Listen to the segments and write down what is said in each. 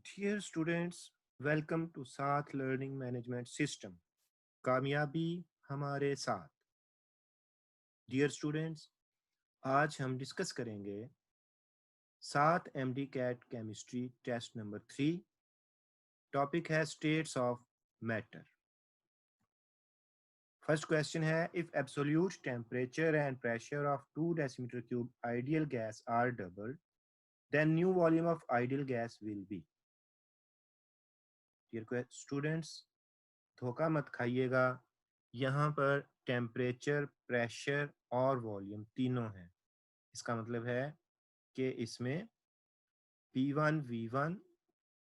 Dear students, welcome to साथ learning management system. कामयाबी हमारे साथ। डियर स्टूडेंट्स, आज हम डिस्कस करेंगे साथ MD CAT chemistry test number 3। Topic है states of matter. First question है, if absolute temperature and pressure of 2 decimetre cube ideal gas are double, then new volume of ideal gas will be. Dear students, धोखा मत खाइएगा। यहाँ पर temperature, pressure और volume तीनों हैं। इसका मतलब है कि इसमें P1V1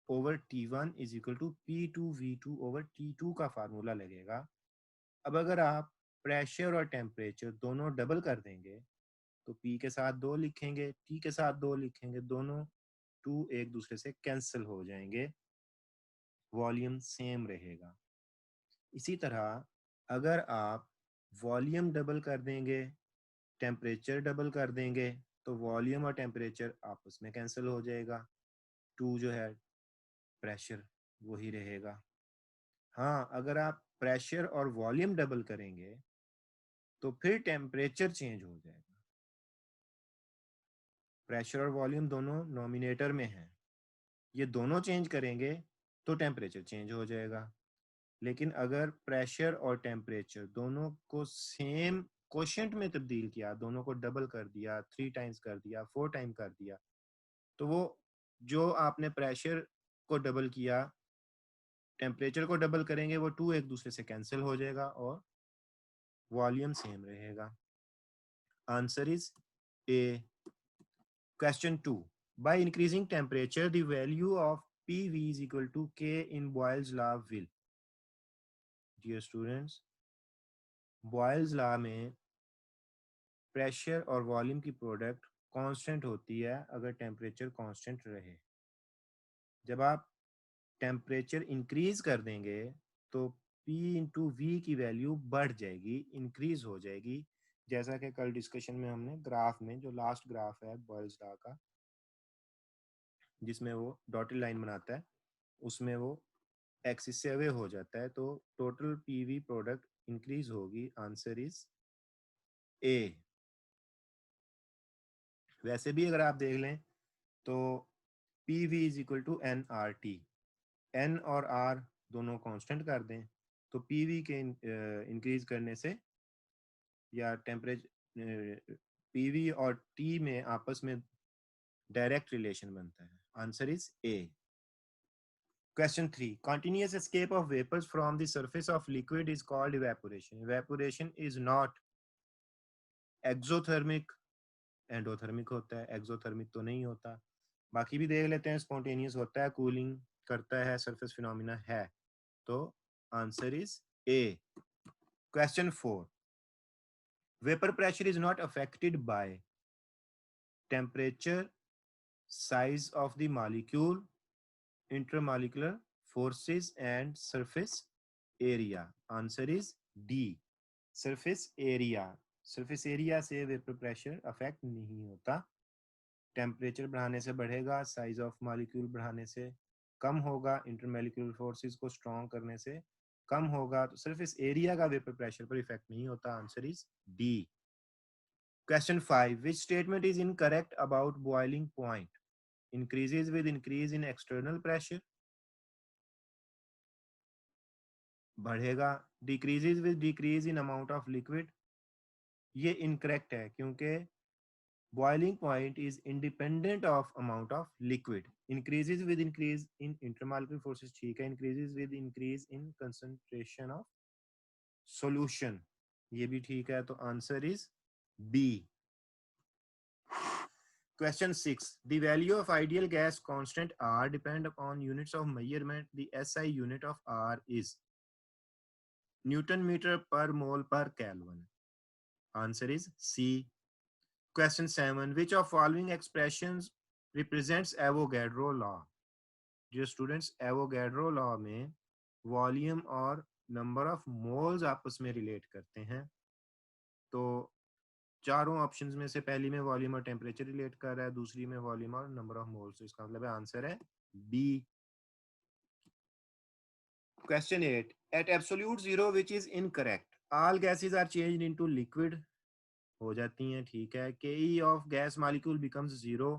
over T1 is equal to P2V2 over T2 का फार्मूला लगेगा। अब अगर आप प्रेशर और टेम्परेचर दोनों डबल कर देंगे तो P के साथ 2 लिखेंगे, T के साथ 2 लिखेंगे, दोनों 2 एक दूसरे से कैंसिल हो जाएंगे, वॉल्यूम सेम रहेगा। इसी तरह अगर आप वॉल्यूम डबल कर देंगे, टेम्परेचर डबल कर देंगे, तो वॉल्यूम और टेम्परेचर आपस में कैंसिल हो जाएगा। 2 जो है प्रेशर वही रहेगा। हाँ, अगर आप प्रेशर और वॉल्यूम डबल करेंगे तो फिर टेम्परेचर चेंज हो जाएगा। प्रेशर और वॉल्यूम दोनों नॉमिनेटर में हैं, ये दोनों चेंज करेंगे तो टेम्परेचर चेंज हो जाएगा। लेकिन अगर प्रेशर और टेम्परेचर दोनों को सेम कोशेंट में तब्दील किया, दोनों को डबल कर दिया, 3 टाइम्स कर दिया, 4 टाइम कर दिया, तो वो जो आपने प्रेशर को डबल किया, टेम्परेचर को डबल करेंगे, वो 2 एक दूसरे से कैंसिल हो जाएगा और वॉल्यूम सेम रहेगा। Answer is A. Question 2, by increasing temperature the value of PV is equal to K in Boyle's law will। Dear students, Boyle's law में प्रेशर और वॉल्यूम की प्रोडक्ट कांस्टेंट होती है अगर टेम्परेचर कांस्टेंट रहे। जब आप टेम्परेचर इंक्रीज कर देंगे तो P इंटू वी की वैल्यू बढ़ जाएगी, इंक्रीज हो जाएगी। जैसा कि कल डिस्कशन में हमने ग्राफ में, जो लास्ट ग्राफ है बॉयल्स लॉ का, जिसमें वो डॉटेड लाइन बनाता है, उसमें वो एक्सिस से अवे हो जाता है, तो टोटल PV प्रोडक्ट इंक्रीज होगी। Answer is A. वैसे भी अगर आप देख लें तो PV is equal to NRT। N और R दोनों कांस्टेंट कर दें तो PV के इंक्रीज करने से या टेम्परेचर, PV और T में आपस में डायरेक्ट रिलेशन बनता है। Answer is A. Question 3, continuous escape of vapors from the surface of liquid is called evaporation। evaporation is not exothermic, endothermic होता है, एक्सोथर्मिक तो नहीं होता। बाकी भी देख लेते हैं, स्पॉन्टेनियस होता है, कूलिंग करता है, सरफेस फिनोमिना है। तो answer is A. Question 4, vapour pressure is not affected by temperature, size of the molecule, intermolecular forces and surface area. Answer is D, surface area. Surface area से vapour pressure affect नहीं होता। Temperature बढ़ाने से बढ़ेगा, size of molecule बढ़ाने से कम होगा, इंटरमॉलिक्यूलर फोर्सेस को स्ट्रॉन्ग करने से कम होगा। तो सरफेस एरिया का वेपर प्रेशर पर इफेक्ट नहीं होता। Answer is D. Question 5, which statement is incorrect about boiling point? Increases with increase in external pressure, बढ़ेगा। Decreases with decrease in amount of liquid, ये इनकरेक्ट है क्योंकि boiling point is independent of amount of liquid। increases with increase in intermolecular forces, ठीक है। increases with increase in concentration of solution, ये भी ठीक है। तो answer is B. Question 6, the value of ideal gas constant R depend upon units of measurement। the SI unit of R is Newton meter per mole per Kelvin। Answer is C। Question 7, which of following expressions represents Avogadro law? जो students, Avogadro law में volume और number of moles आपस में relate करते हैं। तो चारों options में से पहली में वॉल्यूम और टेम्परेचर रिलेट कर रहा है, दूसरी में वॉल्यूम और नंबर ऑफ मोल्स। इसका मतलब है आंसर है B. Question 8. At absolute zero, which is incorrect, all gases are changed into liquid. हो जाती हैं, ठीक है. Ke of gas molecule becomes zero.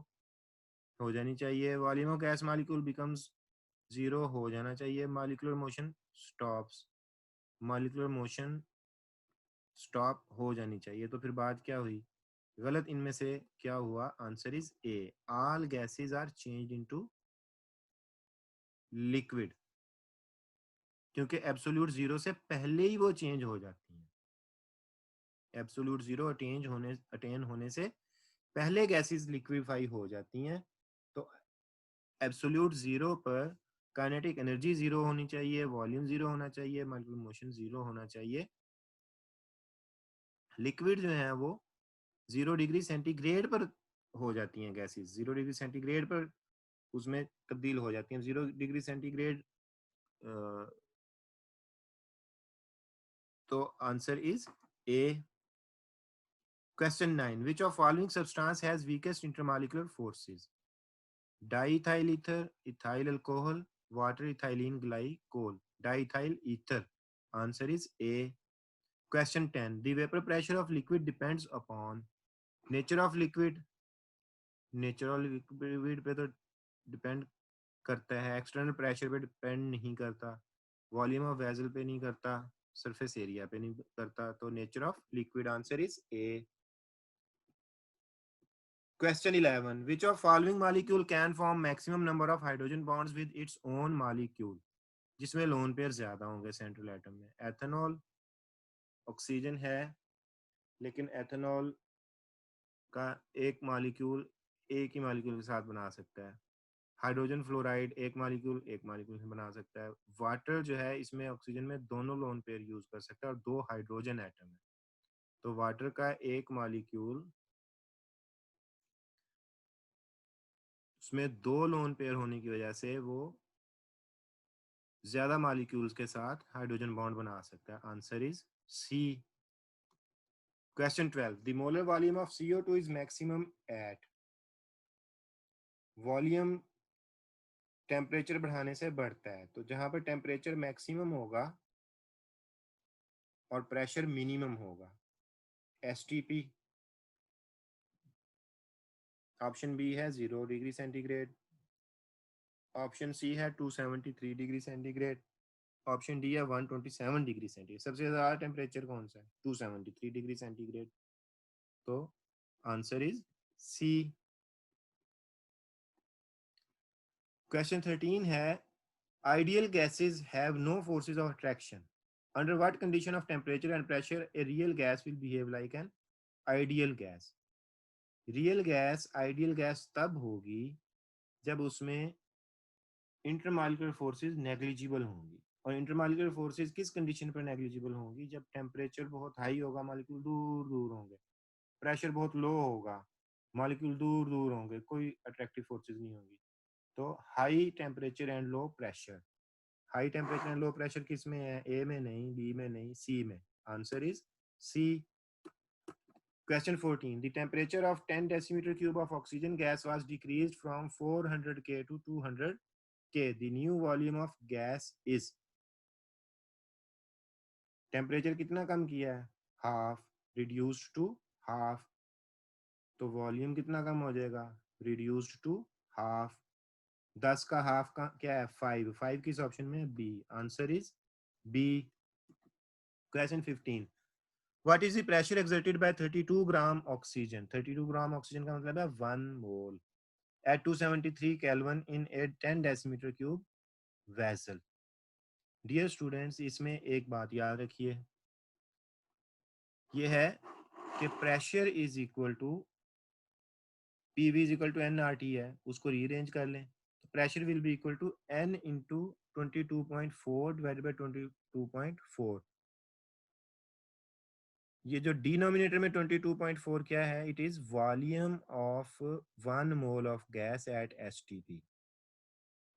हो जानी चाहिए. Volume of gas molecule becomes zero. हो जाना चाहिए. Molecular motion stops. Molecular motion stop हो जानी चाहिए. तो फिर बात क्या हुई? गलत इनमें से क्या हुआ? Answer is A. All gases are changed into liquid. क्योंकि एब्सोल्यूट जीरो से पहले ही वो चेंज हो जाती हैं. एब्सोल्यूट जीरो अटेन होने से पहले गैसेस लिक्विफाई हो जाती हैं. तो एब्सोल्यूट जीरो पर काइनेटिक एनर्जी जीरो होनी चाहिए, वॉल्यूम जीरो होना चाहिए, मॉलिक्यूलर मोशन जीरो होना चाहिए. लिक्विड जो है वो 0 डिग्री सेंटीग्रेड पर हो जाती हैं गैसेस. 0 डिग्री सेंटीग्रेड पर उसमें तब्दील हो जाती हैं. 0 डिग्री सेंटीग्रेड. तो answer is A. Question 9. Which of following substance has weakest intermolecular forces? Diethyl ether, ethyl alcohol, water ethylene glycol. Diethyl ether. Answer is A. Question 10. The vapor pressure of liquid depends upon nature of liquid. Nature of liquid पे तो depend करता है. External pressure पे depend नहीं करता. Volume of vessel पे नहीं करता. Surface area पे नहीं करता. तो nature of liquid. Answer is A. Question 11. Which of following molecule can form maximum number of hydrogen bonds with its own molecule? जिसमें लोन पेयर ज्यादा होंगे सेंट्रल एटम में. एथेनॉल, ऑक्सीजन है, लेकिन एथेनॉल का एक मॉलिक्यूल एक ही मॉलिक्यूल के साथ बना सकता है. हाइड्रोजन फ्लोराइड एक मॉलिक्यूल से बना सकता है. वाटर जो है इसमें ऑक्सीजन में दोनों लोन पेयर यूज कर सकता है और 2 हाइड्रोजन एटम है. तो वाटर का एक मॉलिक्यूल उसमें 2 लोन पेयर होने की वजह से वो ज्यादा मॉलिक्यूल्स के साथ हाइड्रोजन बॉन्ड बना सकता है. Answer is C. Question 12. The molar volume of CO2 is maximum at. Volume temperature बढ़ाने से बढ़ता है. तो जहां पर टेम्परेचर मैक्सिमम होगा और प्रेशर मिनिमम होगा, STP. ऑप्शन बी है 0 डिग्री सेंटीग्रेड. ऑप्शन सी है 273 डिग्री सेंटीग्रेड. ऑप्शन डी है 127 डिग्री सेंटीग्रेड. सबसे ज्यादा टेम्परेचर कौन सा है? 273 डिग्री सेंटीग्रेड. तो आंसर इज सी. क्वेश्चन 13 है ideal gases have no forces of attraction. Under what condition of temperature and pressure a real gas will behave like an ideal gas? Real gas ideal gas तब होगी जब उसमें intermolecular forces negligible होंगी. और intermolecular forces किस condition पर negligible होंगी? जब टेम्परेचर बहुत हाई होगा, मॉलिक्यूल दूर दूर होंगे. प्रेशर बहुत लो होगा, मॉलिक्यूल दूर दूर होंगे, कोई अट्रैक्टिव फोर्सेस नहीं होंगी. तो high temperature and low pressure. High temperature and low pressure किस में है? ए में नहीं, बी में नहीं, सी में. Answer is C. Question 14. The temperature of 10 decimeter cube of oxygen gas was decreased from 400 K to 200 K. The new volume of gas is. Temperature कितना कम किया है? हाफ. Reduced to half. तो volume कितना कम हो जाएगा? Reduced to half. 10 का हाफ का क्या है? 5. 5 किस ऑप्शन में? B. Answer is B. Question 15. What is the pressure exerted by 32 gram oxygen? 32 gram oxygen का मतलब है 1 mole at 273 Kelvin in a 10 decimeter cube vessel. Dear students, इसमें एक बात याद रखिए, ये है कि pressure is equal to PV is equal to NRT है. उसको रीअरेंज कर लें तो pressure will be equal to N into 22.4 divided by 22.4. ये जो डिनोमिनेटर में 22.4 क्या है? It is volume of 1 mole of gas at STP.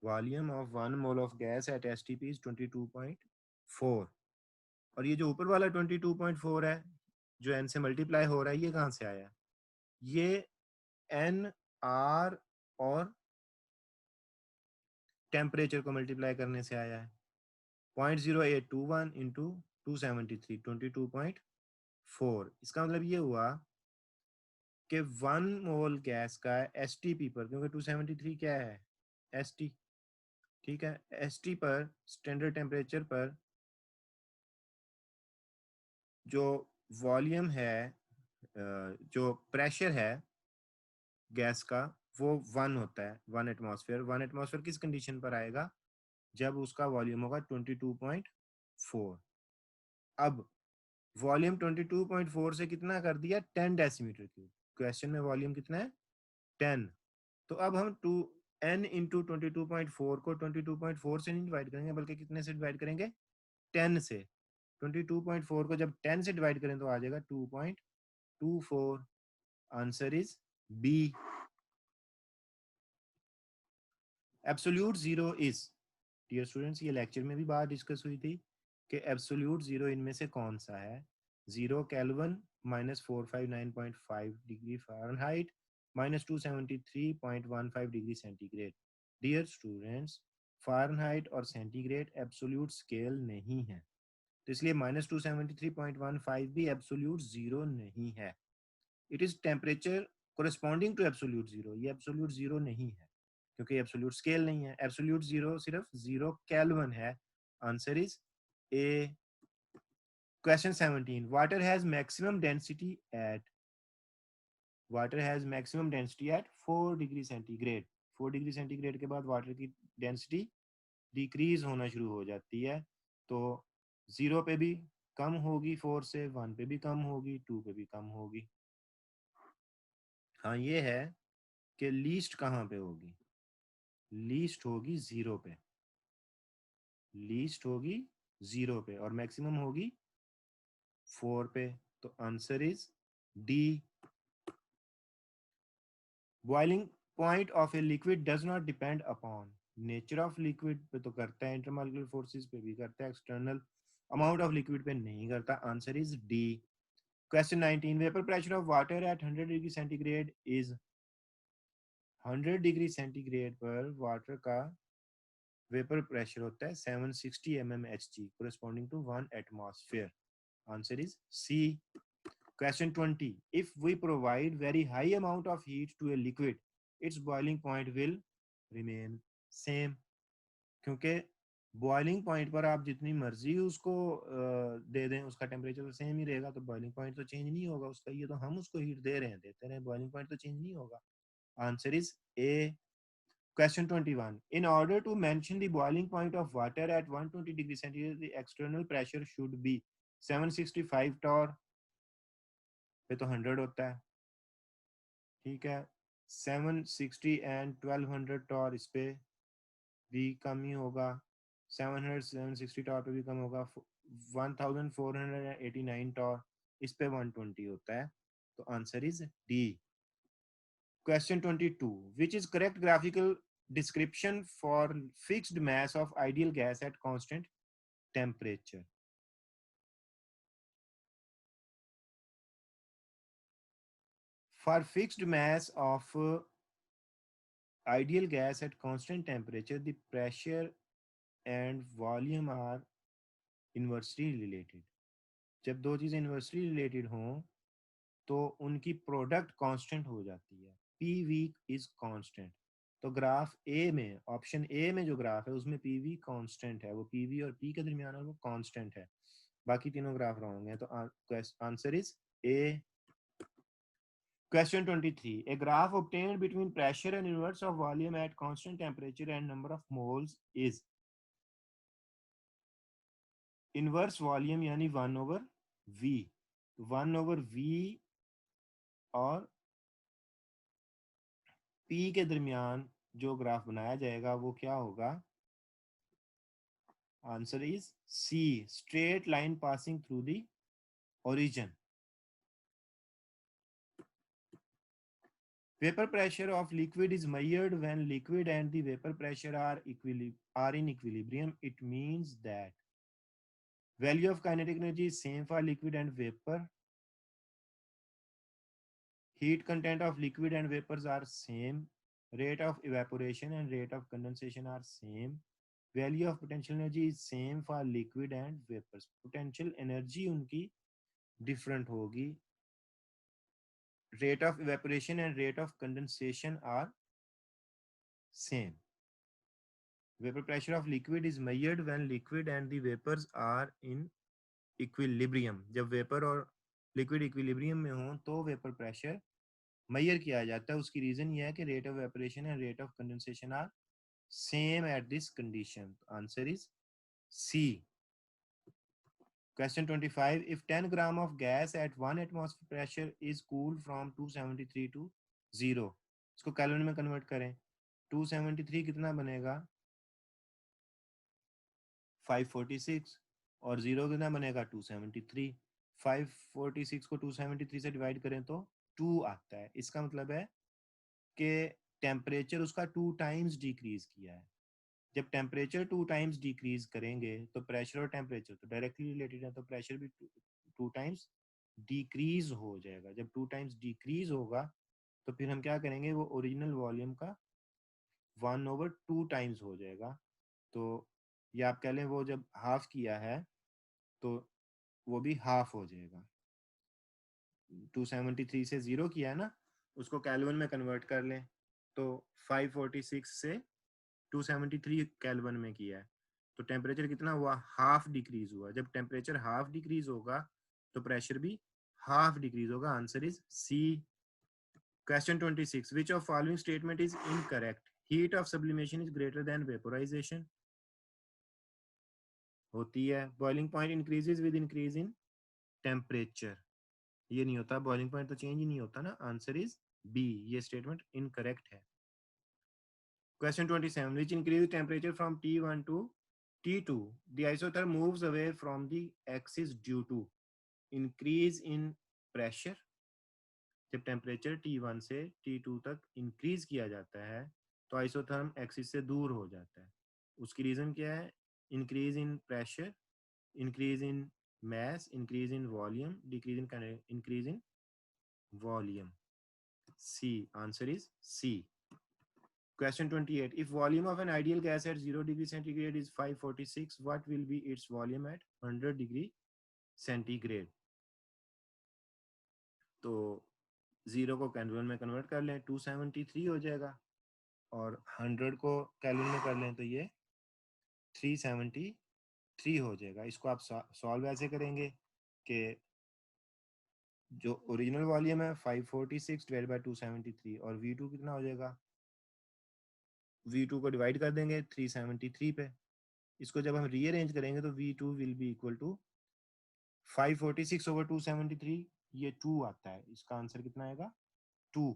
Volume of 1 mole of gas at STP is 22.4. और ये जो ऊपर वाला 22.4 है जो n से मल्टीप्लाई हो रहा है, ये कहाँ से आया? ये n, r और टेम्परेचर को मल्टीप्लाई करने से आया है. 0.0821 इंटू 273 22.4। इसका मतलब ये हुआ कि 1 मोल गैस का एस टी पी पर, क्योंकि 273 क्या है, एस टी, ठीक है, एस टी पर स्टैंडर्ड टेम्परेचर पर जो वॉल्यूम है, जो प्रेशर है गैस का, वो 1 होता है, 1 एटमॉस्फेयर। 1 एटमॉस्फेयर किस कंडीशन पर आएगा, जब उसका वॉल्यूम होगा 22.4। अब वॉल्यूम 22.4 से कितना कर दिया, 10 डेसीमीटर क्यूब। क्वेश्चन में वॉल्यूम कितना है, 10। तो अब हम 2n इंटू 22.4 को 22.4 से नहीं डिवाइड करेंगे, बल्कि कितने से डिवाइड करेंगे, 10 से। 22.4 को जब 10 से डिवाइड करें तो आ जाएगा 2.24। Answer is B. Absolute zero is, dear students, ये लेक्चर में भी बात डिस्कस हुई थी कि एब्सोल्यूट जीरो इनमें से कौन सा है। 0 kelvin -459.5 degree Fahrenheit -273.15 degree centigrade. Dear students, Fahrenheit और सेंटीग्रेड एब्सोल्यूट स्केल नहीं है, तो इसलिए -273.15 भी एब्सोल्यूट जीरो नहीं है। It is temperature corresponding to absolute zero, ये एब्सोल्यूट जीरो नहीं है, क्योंकि एब्सोल्यूट स्केल नहीं है। एब्सोल्यूट जीरो सिर्फ 0 केल्विन है। Answer is A. Question 17, water has maximum density at 4 degree centigrade. 4 degree centigrade के बाद वाटर की डेंसिटी डिक्रीज होना शुरू हो जाती है, तो 0 पे भी कम होगी, 4 से 1 पे भी कम होगी, 2 पे भी कम होगी। हाँ ये है कि लीस्ट कहाँ पे होगी, लीस्ट होगी 0 पे, लीस्ट होगी 0 पे, और मैक्सिमम होगी 4 पे। तो answer is D. Boiling point of a liquid does not depend upon, nature of liquid पे तो करता है, इंटरमॉलिक्यूलर फोर्सेस पे भी करता है, एक्सटर्नल अमाउंट ऑफ लिक्विड पे नहीं करता। Answer is D. Question 19, vapour pressure of water at 100 degree centigrade is, 100 degree centigrade पर वाटर का वेपर प्रेशर होता है 760 mmHg, corresponding to 1 atmosphere. Answer is C. Question 20. If we provide very high amount of heat to a liquid, its boiling point will remain same. क्योंकि boiling point पर आप जितनी मर्जी उसको दे दें, उसका टेम्परेचर तो सेम ही रहेगा, तो बॉइलिंग पॉइंट तो चेंज नहीं होगा उसका। ये तो हम उसको हीट दे रहे हैं, देते रहे, बॉइलिंग पॉइंट तो चेंज नहीं होगा। Answer is A. Question 21. In order to mention the boiling point of water at 120 degree centigrade, the external pressure should be 765 torr पे तो 100 होता है, ठीक है, 760 एंड 1200 टॉर इस पे भी कम ही होगा, 700 760 टॉर पे भी कम होगा, 1489 टॉर इस पे 120 होता है। तो answer is D. Question 22. Which is correct graphical description for fixed mass of ideal gas at constant temperature? For fixed mass of ideal gas at constant temperature, the pressure and volume are inversely related. जब दो चीजें inversely related हों तो उनकी product constant हो जाती है। P V is constant. तो ग्राफ ए में, ऑप्शन ए में जो ग्राफ है उसमें पी वी कांस्टेंट है, वो पी वी और पी के दरमियान वो कांस्टेंट है। बाकी तीनों ग्राफ रॉन्ग है, तो answer is A. Question 23. A graph obtained between pressure and inverse of volume at constant temperature and number of moles is, inverse volume यानी 1/v, 1/v और P के दरमियान जो ग्राफ बनाया जाएगा वो क्या होगा। Answer is C, straight line passing through the origin. Vapor pressure of liquid is measured when liquid and the vapor pressure are in equilibrium. It means that value of kinetic energy is same for liquid and vapor. Heat content of liquid and vapors are same. Rate of evaporation and rate of condensation are same. Value of potential energy is same for liquid and vapours, potential energy उनकी different होगी, rate of evaporation and rate of condensation are same. Vapor pressure of liquid is measured when liquid and the vapors are in equilibrium. जब vapour और liquid equilibrium में हो तो vapour pressure measure किया जाता है. उसकी रीजन ये है कि rate of evaporation and rate of condensation are same at this condition. Answer is C. Question 25. If 10 gram of gas at 1 atmosphere pressure is cooled from 273 to 0, इसको calorie में convert करें. 273 कितना बनेगा? 546. और 0 कितना बनेगा? 273. 546 को 273 से डिवाइड करें तो 2 आता है. इसका मतलब है कि टेम्परेचर उसका 2 टाइम्स डिक्रीज किया है. जब टेम्परेचर 2 टाइम्स डिक्रीज करेंगे तो प्रेशर और टेम्परेचर तो डायरेक्टली रिलेटेड है, तो प्रेशर भी 2 टाइम्स डिक्रीज हो जाएगा. जब 2 टाइम्स डिक्रीज होगा तो फिर हम क्या करेंगे, वो ओरिजिनल वॉल्यूम का 1/2 टाइम्स हो जाएगा. तो ये आप कह लें वो जब हाफ किया है तो वो भी हाफ हो जाएगा. 273 से 0 किया है ना, उसको केल्विन में कन्वर्ट कर लें तो 546 से 273 केल्विन में किया है तो टेम्परेचर कितना हुआ? हाफ डिक्रीज हुआ. जब टेम्परेचर हाफ डिक्रीज होगा तो प्रेशर भी हाफ डिक्रीज होगा. Answer is C. Question 26. Which of following statement is incorrect? Heat of sublimation is greater than vaporization. होती है. Boiling point increases with increase in temperature. ये नहीं होता, बॉइलिंग पॉइंट तो चेंज ही नहीं होता ना. Answer is B. ये स्टेटमेंट इनकरेक्ट है. Question 27. Which increases temperature from T1 to T2? The isotherm moves away from the axis due to increase in pressure. जब टेम्परेचर T1 से T2 तक इंक्रीज किया जाता है तो आइसोथर्म एक्सिस से दूर हो जाता है. उसकी रीजन क्या है? Increase in pressure, increase in mass, increase in volume, decrease in increase in volume. C. Answer is C. Question 28. If volume of an ideal gas at 0 degree centigrade is 546, what will be its volume at 100 degree centigrade? तो 0 को kelvin में convert कर लें 273 हो जाएगा और 100 को kelvin में कर लें तो ये 373 हो जाएगा. इसको आप सॉल्व ऐसे करेंगे कि जो ओरिजिनल वॉल्यूम है 546 डिवाइड बाय 273 और V2 कितना हो जाएगा? V2 को डिवाइड कर देंगे 373 पे. इसको जब हम रीअरेंज करेंगे तो V2 will be equal to 546 over 273. ये 2 आता है. इसका आंसर कितना आएगा? 2.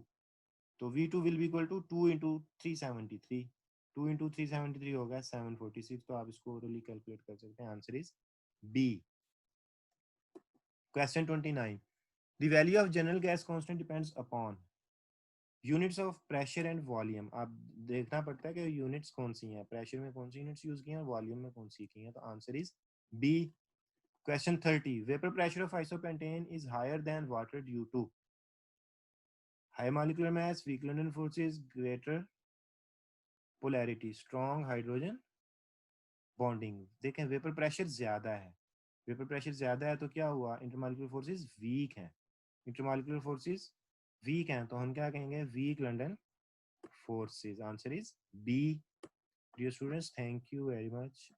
तो V2 will be equal to 2 into 373. 2 into 373 हो गया 746. तो आप इसको ओरली कैलकुलेट कर सकते हैं. Answer is B. Question 29. The value of general gas constant depends upon units of pressure and volume. आप देखना पड़ता है कि यूनिट्स कौन सी हैं, प्रेशर में कौन सी यूनिट्स यूज की हैं, वॉल्यूम में कौन सी की हैं. तो answer is B. Question 30. Vapor pressure of isopentane is higher than water due to high molecular mass, weak London forces, greater polarity, strong hydrogen bonding. देखें वेपर प्रेशर ज्यादा है. वेपर प्रेशर ज्यादा है तो क्या हुआ? इंटरमॉलिक्यूलर फोर्सेस वीक हैं. Intermolecular forces weak हैं तो हम क्या कहेंगे? Weak London forces. Answer is B. Dear students, thank you very much.